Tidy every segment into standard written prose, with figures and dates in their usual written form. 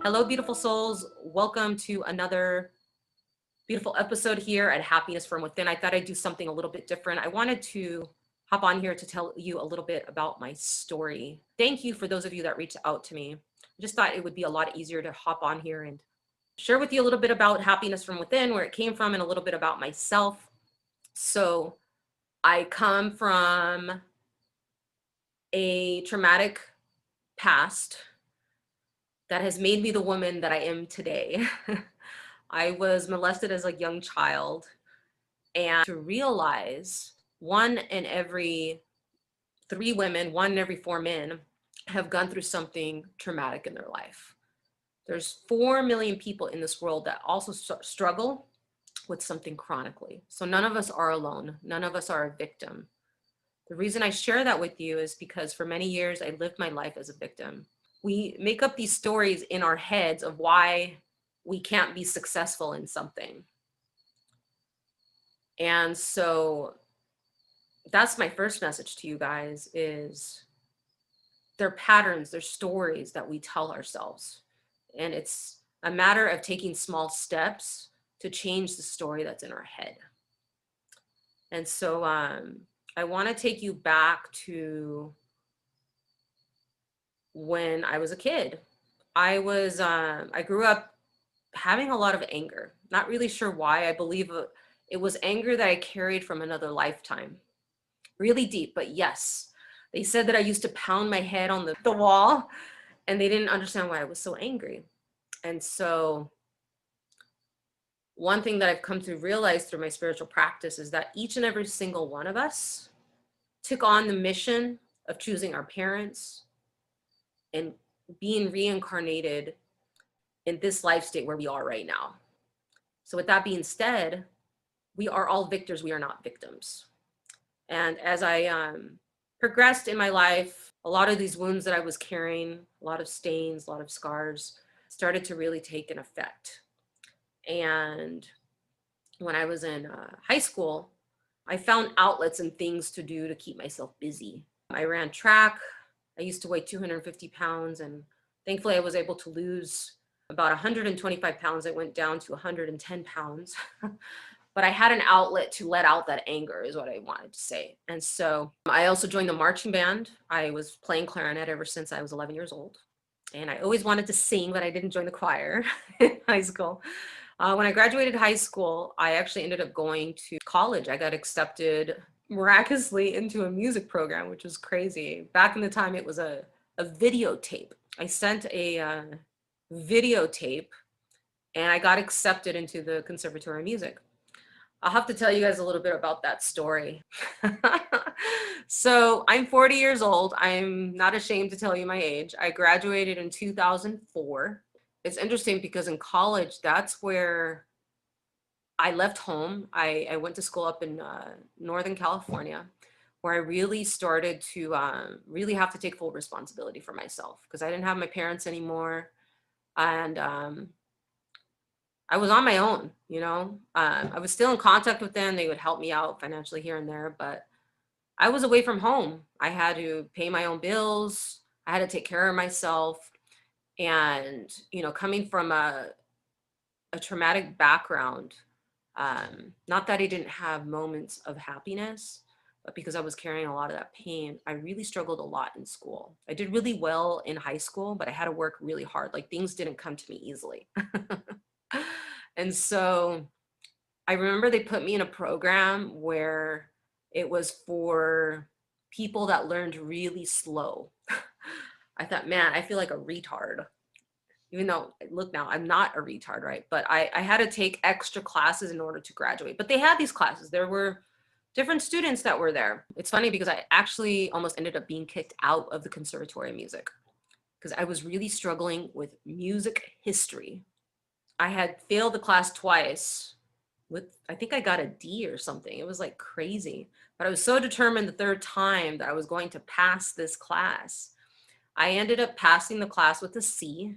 Hello, beautiful souls. Welcome to another beautiful episode here at Happiness from Within. I thought I'd do something a little bit different. I wanted to hop on here to tell you a little bit about my story. Thank you for those of you that reached out to me. I just thought it would be a lot easier to hop on here and share with you a little bit about Happiness from Within, where it came from, and a little bit about myself. So, I come from a traumatic past that has made me the woman that I am today. I was molested as a young child, and to realize one in every three women, one in every four men have gone through something traumatic in their life. There's 4 million people in this world that also struggle with something chronically. So none of us are alone. None of us are a victim. The reason I share that with you is because for many years I lived my life as a victim. We make up these stories in our heads of why we can't be successful in something. And so that's my first message to you guys is they're patterns, they're stories that we tell ourselves. And it's a matter of taking small steps to change the story that's in our head. And so I want to take you back to when I was a kid. I grew up having a lot of anger. Not really sure why. I believe it was anger that I carried from another lifetime. Really deep, but yes. They said that I used to pound my head on the wall, and they didn't understand why I was so angry. And so one thing that I've come to realize through my spiritual practice is that each and every single one of us took on the mission of choosing our parents and being reincarnated in this life state where we are right now. So with that being said, we are all victors, we are not victims. And as I progressed in my life, a lot of these wounds that I was carrying, a lot of stains, a lot of scars, started to really take an effect. And when I was in high school, I found outlets and things to do to keep myself busy. I ran track. I used to weigh 250 pounds, and thankfully I was able to lose about 125 pounds. I went down to 110 pounds. But I had an outlet to let out that anger is what I wanted to say. And so I also joined the marching band. I was playing clarinet ever since I was 11 years old. And I always wanted to sing, but I didn't join the choir in high school. When I graduated high school, I actually ended up going to college. I got accepted miraculously into a music program, which was crazy. Back in the time, it was a videotape. I sent a videotape and I got accepted into the Conservatory of Music. I'll have to tell you guys a little bit about that story. So I'm 40 years old. I'm not ashamed to tell you my age. I graduated in 2004. It's interesting because in college, that's where I left home. I went to school up in Northern California, where I really started to really have to take full responsibility for myself because I didn't have my parents anymore. And I was on my own, you know. I was still in contact with them. They would help me out financially here and there, but I was away from home. I had to pay my own bills. I had to take care of myself. And, you know, coming from a traumatic background, not that I didn't have moments of happiness, but because I was carrying a lot of that pain, I really struggled a lot in school. I did really well in high school, but I had to work really hard. Like things didn't come to me easily. And so I remember they put me in a program where it was for people that learned really slow. I thought, man, I feel like a retard. Even though, look now, I'm not a retard, right? But I had to take extra classes in order to graduate. But they had these classes. There were different students that were there. It's funny because I actually almost ended up being kicked out of the Conservatory of Music because I was really struggling with music history. I had failed the class twice with, I think I got a D or something. It was like crazy. But I was so determined the third time that I was going to pass this class. I ended up passing the class with a C.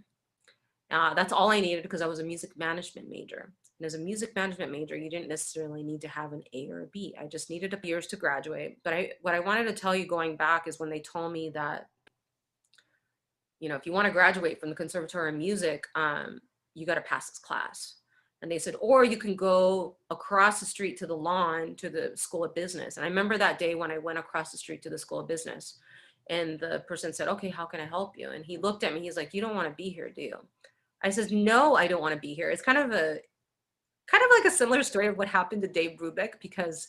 That's all I needed because I was a music management major. And as a music management major, you didn't necessarily need to have an A or a B. I just needed a years to graduate. But what I wanted to tell you going back is when they told me that, if you want to graduate from the Conservatory of Music, you got to pass this class. And they said, or you can go across the street to the lawn to the School of Business. And I remember that day when I went across the street to the School of Business, and the person said, okay, how can I help you? And he looked at me, he's like, you don't want to be here, do you? I says, no, I don't want to be here. It's kind of like a similar story of what happened to Dave Brubeck, because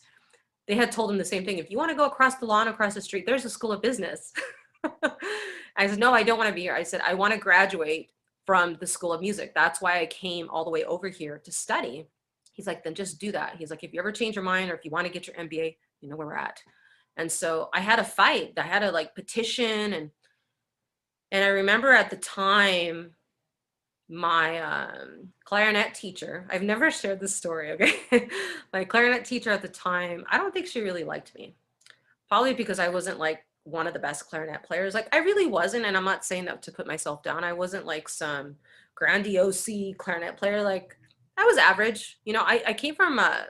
they had told him the same thing. If you want to go across the lawn, across the street, there's a School of Business. I said, no, I don't want to be here. I said, I want to graduate from the School of Music. That's why I came all the way over here to study. He's like, then just do that. He's like, if you ever change your mind or if you want to get your MBA, you know where we're at. And so I had a fight. I had to like petition. And I remember at the time, my clarinet teacher, I've never shared this story, okay? My clarinet teacher at the time, I don't think she really liked me. Probably because I wasn't like one of the best clarinet players. Like I really wasn't, and I'm not saying that to put myself down. I wasn't like some grandiose clarinet player. Like I was average. I came from a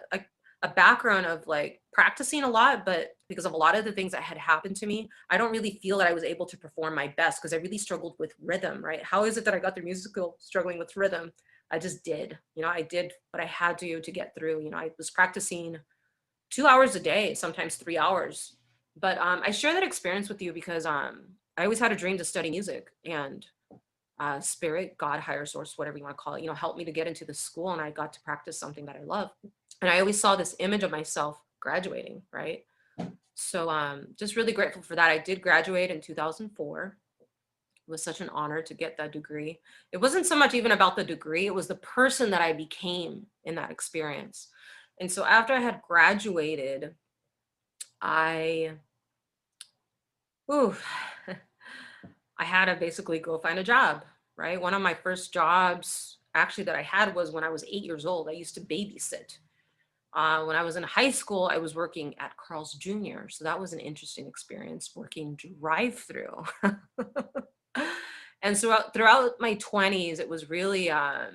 background of like practicing a lot, but because of a lot of the things that had happened to me, I don't really feel that I was able to perform my best because I really struggled with rhythm, right? How is it that I got through music school struggling with rhythm? I just did. I did what I had to get through. I was practicing 2 hours a day, sometimes 3 hours. But I share that experience with you because I always had a dream to study music, and spirit, God, higher source, whatever you want to call it, helped me to get into the school, and I got to practice something that I love. And I always saw this image of myself graduating, right? So just really grateful for that. I did graduate in 2004. It was such an honor to get that degree. It wasn't so much even about the degree, it was the person that I became in that experience. And so after I had graduated, I, ooh, I had to basically go find a job, right? One of my first jobs actually that I had was when I was 8 years old. I used to babysit. When I was in high school, I was working at Carl's Jr. So that was an interesting experience, working drive-through. And so throughout my 20s, it was really, I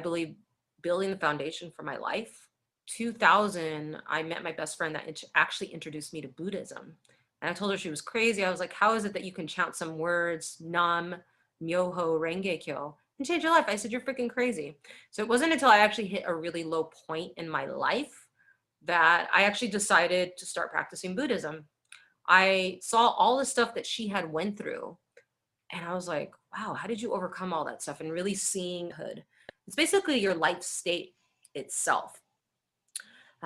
believe, building the foundation for my life. 2000, I met my best friend that actually introduced me to Buddhism. And I told her she was crazy. I was like, how is it that you can chant some words, Nam, Myoho, Renge Kyo, and change your life? I said, you're freaking crazy. So it wasn't until I actually hit a really low point in my life that I actually decided to start practicing Buddhism. I saw all the stuff that she had went through, and I was like, wow, how did you overcome all that stuff? And really seeing hood. It's basically your life state itself.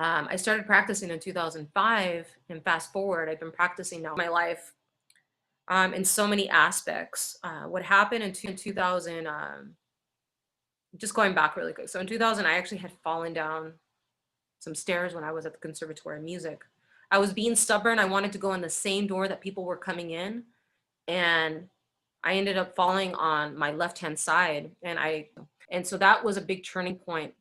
I started practicing in 2005, and fast forward, I've been practicing now my life in so many aspects. What happened in 2000, just going back really quick. So in 2000, I actually had fallen down some stairs when I was at the Conservatory of Music. I was being stubborn. I wanted to go in the same door that people were coming in. And I ended up falling on my left-hand side. And so that was a big turning point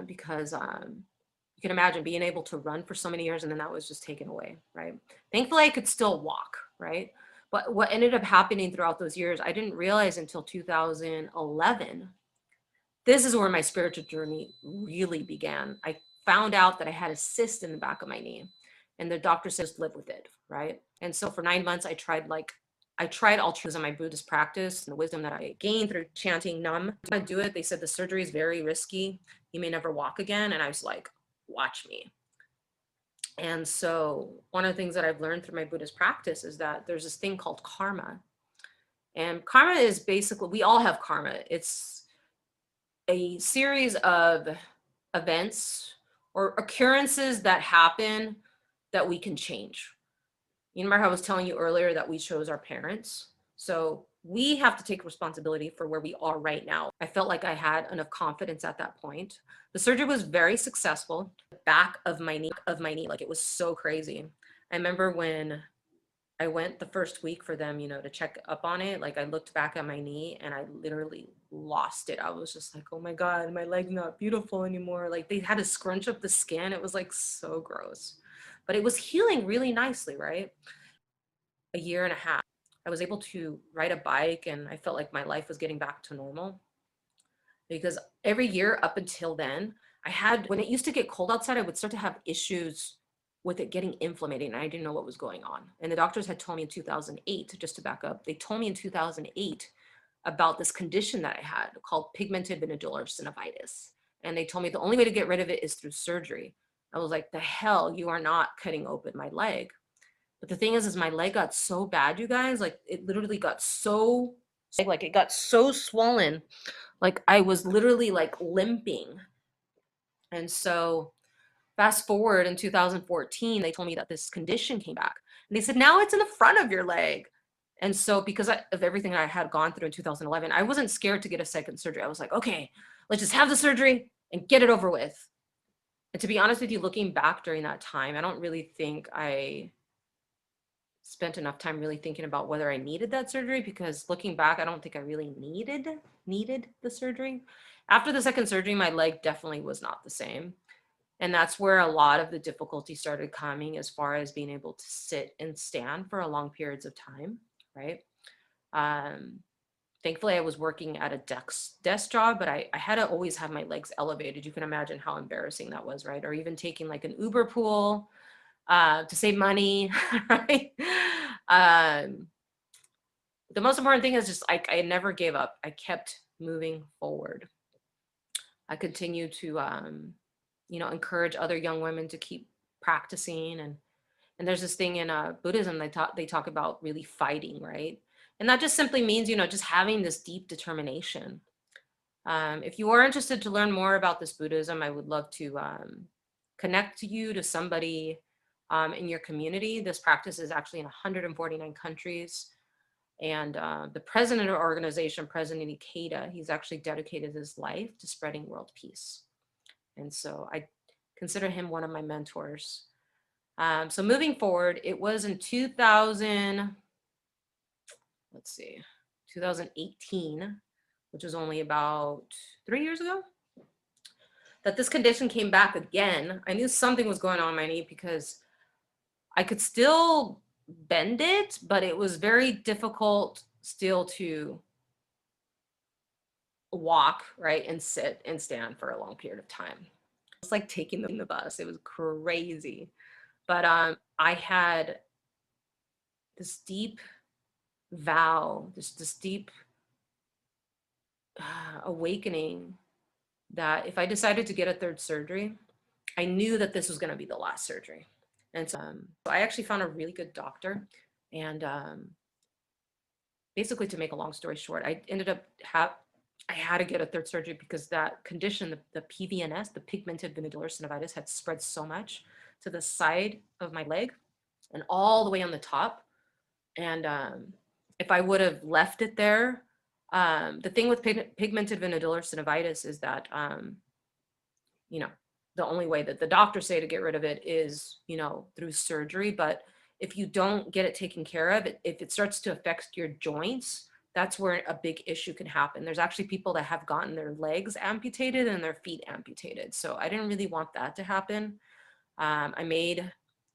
because you can imagine being able to run for so many years and then that was just taken away, right? Thankfully, I could still walk, right? But what ended up happening throughout those years, I didn't realize until 2011. This is where my spiritual journey really began. I found out that I had a cyst in the back of my knee, and the doctor says live with it, right? And so for 9 months, I tried altruism, my Buddhist practice, and the wisdom that I gained through chanting Nam. I do it. They said the surgery is very risky. You may never walk again. And I was like, watch me. And so one of the things that I've learned through my Buddhist practice is that there's this thing called karma. And karma is basically, we all have karma. It's a series of events or occurrences that happen that we can change. You remember how I was telling you earlier that we chose our parents? So we have to take responsibility for where we are right now. I felt like I had enough confidence at that point. The surgery was very successful. The back of my knee, like it was so crazy. I remember when I went the first week for them, to check up on it. Like I looked back at my knee and I literally lost it. I was just like, oh my God, my leg's not beautiful anymore. Like they had to scrunch up the skin. It was like so gross, but it was healing really nicely, right? A year and a half, I was able to ride a bike and I felt like my life was getting back to normal. Because every year up until then, when it used to get cold outside, I would start to have issues with it getting inflamed, and I didn't know what was going on. And the doctors had told me in 2008, just to back up, they told me in 2008 about this condition that I had called pigmented venodular synovitis. And they told me the only way to get rid of it is through surgery. I was like, the hell, you are not cutting open my leg. But the thing is my leg got so bad, you guys, like it literally got so, like it got so swollen. Like I was literally like limping. And so fast forward in 2014, they told me that this condition came back. And they said, now it's in the front of your leg. And so because of everything I had gone through in 2011, I wasn't scared to get a second surgery. I was like, okay, let's just have the surgery and get it over with. And to be honest with you, looking back during that time, I don't really think I spent enough time really thinking about whether I needed that surgery, because looking back, I don't think I really needed the surgery. After the second surgery, my leg definitely was not the same. And that's where a lot of the difficulty started coming, as far as being able to sit and stand for a long periods of time, right? Um, Thankfully, I was working at a desk job, but I had to always have my legs elevated. You can imagine how embarrassing that was, right? Or even taking like an Uber pool to save money, right? Um, the most important thing is just I never gave up. I kept moving forward. I continue to encourage other young women to keep practicing. And there's this thing in Buddhism, they talk about really fighting, right? And that just simply means, just having this deep determination. If you are interested to learn more about this Buddhism, I would love to connect you to somebody in your community. This practice is actually in 149 countries. And the president of our organization, President Ikeda, he's actually dedicated his life to spreading world peace. And so I consider him one of my mentors. So moving forward, it was in 2018, which was only about 3 years ago, that this condition came back again. I knew something was going on in my knee because I could still bend it, but it was very difficult still to walk, right, and sit and stand for a long period of time. It's like taking the bus. It was crazy. But I had this deep vow, this deep awakening that if I decided to get a third surgery, I knew that this was going to be the last surgery. And so I actually found a really good doctor. And basically, to make a long story short, I ended up I had to get a third surgery because that condition, the PVNS, the pigmented venodular synovitis, had spread so much to the side of my leg and all the way on the top. And if I would have left it there, the thing with pigmented venodular synovitis is that, you know, the only way that the doctors say to get rid of it is, through surgery. But if you don't get it taken care of, if it starts to affect your joints, that's where a big issue can happen. There's actually people that have gotten their legs amputated and their feet amputated. So I didn't really want that to happen. I made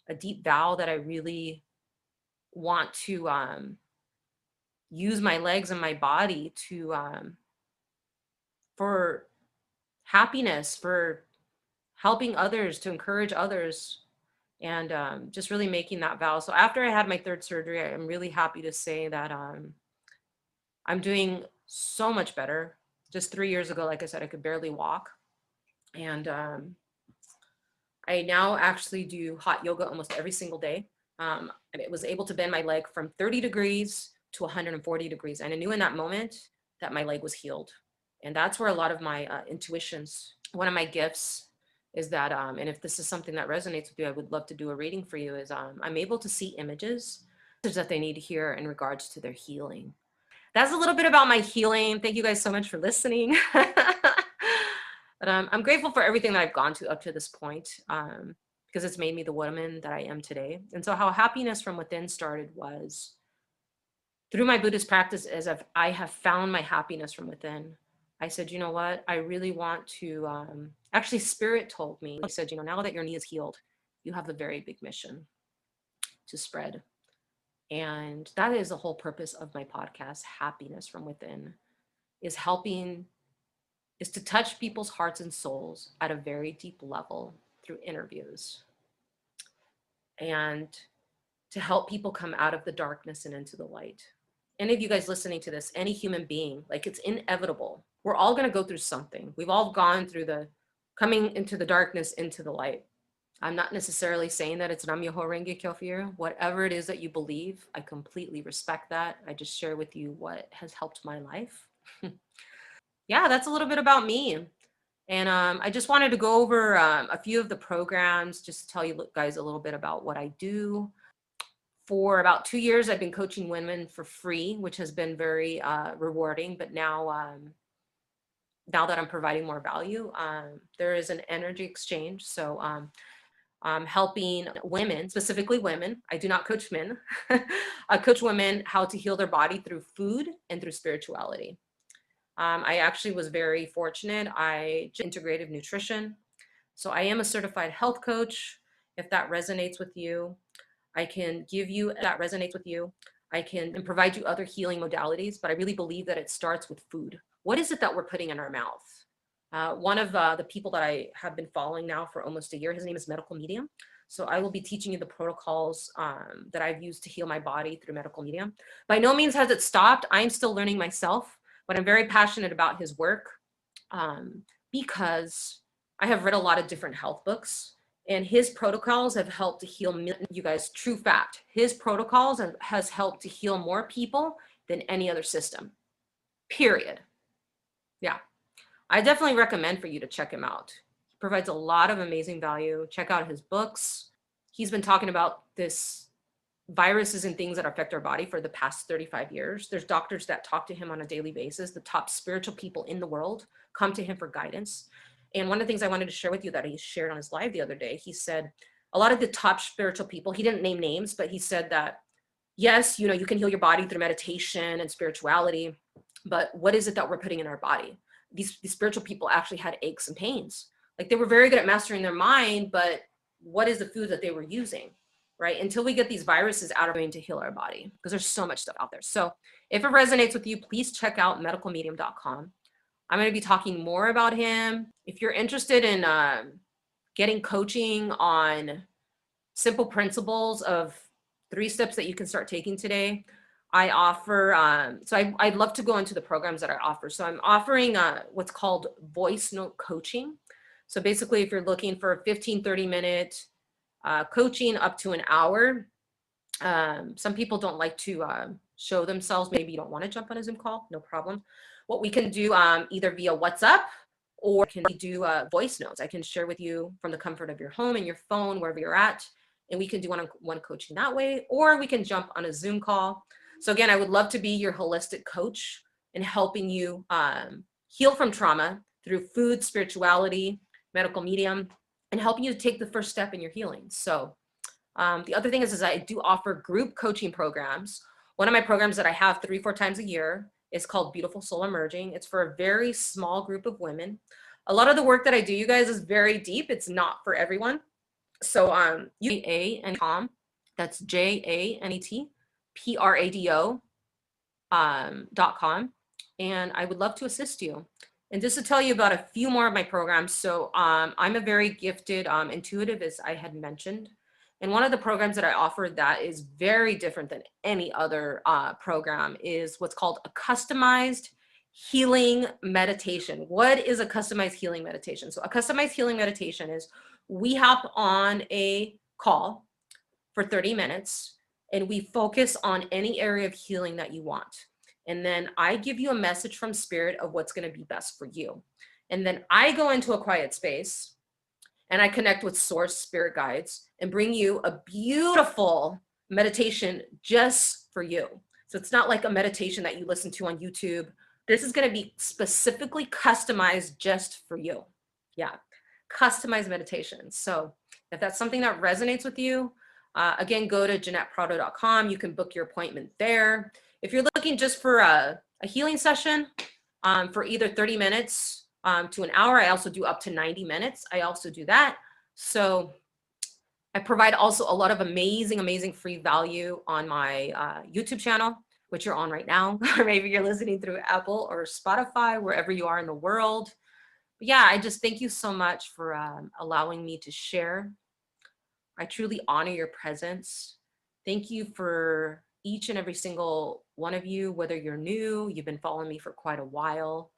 a deep vow that I really want to use my legs and my body to for happiness, for helping others, to encourage others, and just really making that vow. So after I had my third surgery, I'm really happy to say that I'm doing so much better. Just 3 years ago, like I said, I could barely walk. And I now actually do hot yoga almost every single day. And it was able to bend my leg from 30 degrees to 140 degrees. And I knew in that moment that my leg was healed. And that's where a lot of my intuitions, one of my gifts is that, and if this is something that resonates with you, I would love to do a reading for you, is I'm able to see images that they need to hear in regards to their healing. That's a little bit about my healing. Thank you guys so much for listening. But I'm grateful for everything that I've gone to up to this point, because it's made me the woman that I am today. And so how happiness from within started was through my Buddhist practice. As I have found my happiness from within, I said, you know what, I really want to, actually Spirit told me, he said, now that your knee is healed, you have a very big mission to spread. And that is the whole purpose of my podcast, Happiness from Within, is to touch people's hearts and souls at a very deep level through interviews. and to help people come out of the darkness and into the light. Any of you guys listening to this, any human being, like, it's inevitable. We're all going to go through something. We've all gone through the coming into the darkness, into the light. I'm not necessarily saying that it's Nam Myoho Renge Kyo for you. Whatever it is that you believe, I completely respect that. I just share with you what has helped my life. Yeah, that's a little bit about me. And I just wanted to go over a few of the programs just to tell you guys a little bit about what I do. For about 2 years, I've been coaching women for free, which has been very rewarding. But now that I'm providing more value, there is an energy exchange. So helping women, specifically women. I do not coach men. I coach women how to heal their body through food and through spirituality. I actually was very fortunate. I integrative nutrition. So I am a certified health coach. If that resonates with you, I can give you that resonates with you. I can provide you other healing modalities, but I really believe that it starts with food. What is it that we're putting in our mouth? One of the people that I have been following now for almost a year, his name is Medical Medium. So I will be teaching you the protocols that I've used to heal my body through Medical Medium. By no means has it stopped. I'm still learning myself, but I'm very passionate about his work because I have read a lot of different health books, and his protocols have helped to heal you guys. True fact, his protocols has helped to heal more people than any other system, period. Yeah, I definitely recommend for you to check him out. He provides a lot of amazing value. Check out his books. He's been talking about this viruses and things that affect our body for the past 35 years. There's doctors that talk to him on a daily basis. The top spiritual people in the world come to him for guidance. And one of the things I wanted to share with you that he shared on his live the other day, he said a lot of the top spiritual people, he didn't name names, but he said that, yes, you can heal your body through meditation and spirituality, but what is it that we're putting in our body? These spiritual people actually had aches and pains. Like, they were very good at mastering their mind, but what is the food that they were using? Right? Until we get these viruses out of to heal our body, because there's so much stuff out there. So if it resonates with you, please check out medicalmedium.com. I'm going to be talking more about him. If you're interested in getting coaching on simple principles of 3 steps that you can start taking today, I offer, I'd love to go into the programs that I offer. So I'm offering what's called voice note coaching. So basically, if you're looking for a 15-30 minute coaching up to an hour. Some people don't like to show themselves. Maybe you don't want to jump on a Zoom call, no problem. What we can do either via WhatsApp, or can do voice notes. I can share with you from the comfort of your home and your phone, wherever you're at, and we can do one-on-one coaching that way, or we can jump on a Zoom call. So again, I would love to be your holistic coach in helping you heal from trauma through food, spirituality, medical medium, and helping you to take the first step in your healing. So the other thing is I do offer group coaching programs. One of my programs that I have 3-4 times a year is called Beautiful Soul Emerging. It's for a very small group of women. A lot of the work that I do, you guys, is very deep. It's not for everyone. So JANET.com. That's JANET.com. And I would love to assist you. And just to tell you about a few more of my programs. So I'm a very gifted intuitive, as I had mentioned. And one of the programs that I offer that is very different than any other program is what's called a customized healing meditation. What is a customized healing meditation? So a customized healing meditation is we hop on a call for 30 minutes and we focus on any area of healing that you want. And then I give you a message from spirit of what's going to be best for you. And then I go into a quiet space and I connect with source spirit guides and bring you a beautiful meditation just for you. So it's not like a meditation that you listen to on YouTube. This is going to be specifically customized just for you. Yeah, customized meditation. So if that's something that resonates with you, again, go to JeanettePrado.com. You can book your appointment there. If you're looking just for a healing session for either 30 minutes to an hour, I also do up to 90 minutes. I also do that. So I provide also a lot of amazing, amazing free value on my YouTube channel, which you're on right now, or maybe you're listening through Apple or Spotify, wherever you are in the world. But yeah, I just thank you so much for allowing me to share. I truly honor your presence. Thank you for each and every single one of you, whether you're new, you've been following me for quite a while.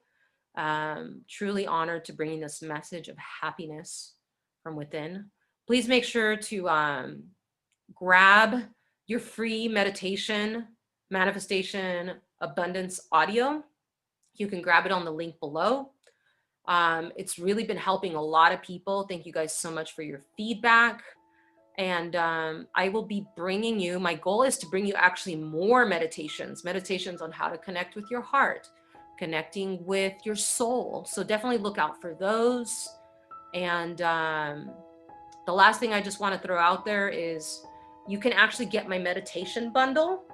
Truly honored to bring this message of happiness from within. Please make sure to grab your free meditation, manifestation, abundance audio. You can grab it on the link below. It's really been helping a lot of people. Thank you guys so much for your feedback. And I will be bringing you, my goal is to bring you actually more meditations on how to connect with your heart, connecting with your soul. So definitely look out for those. And the last thing I just want to throw out there is you can actually get my meditation bundle.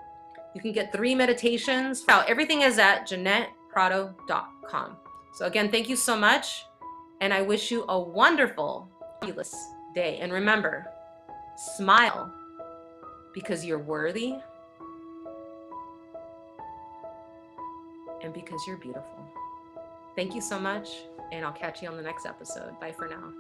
You can get 3 meditations. Now, everything is at JeanettePrado.com. So again, thank you so much. And I wish you a wonderful, fabulous day. And remember, smile because you're worthy and because you're beautiful. Thank you so much. And I'll catch you on the next episode. Bye for now.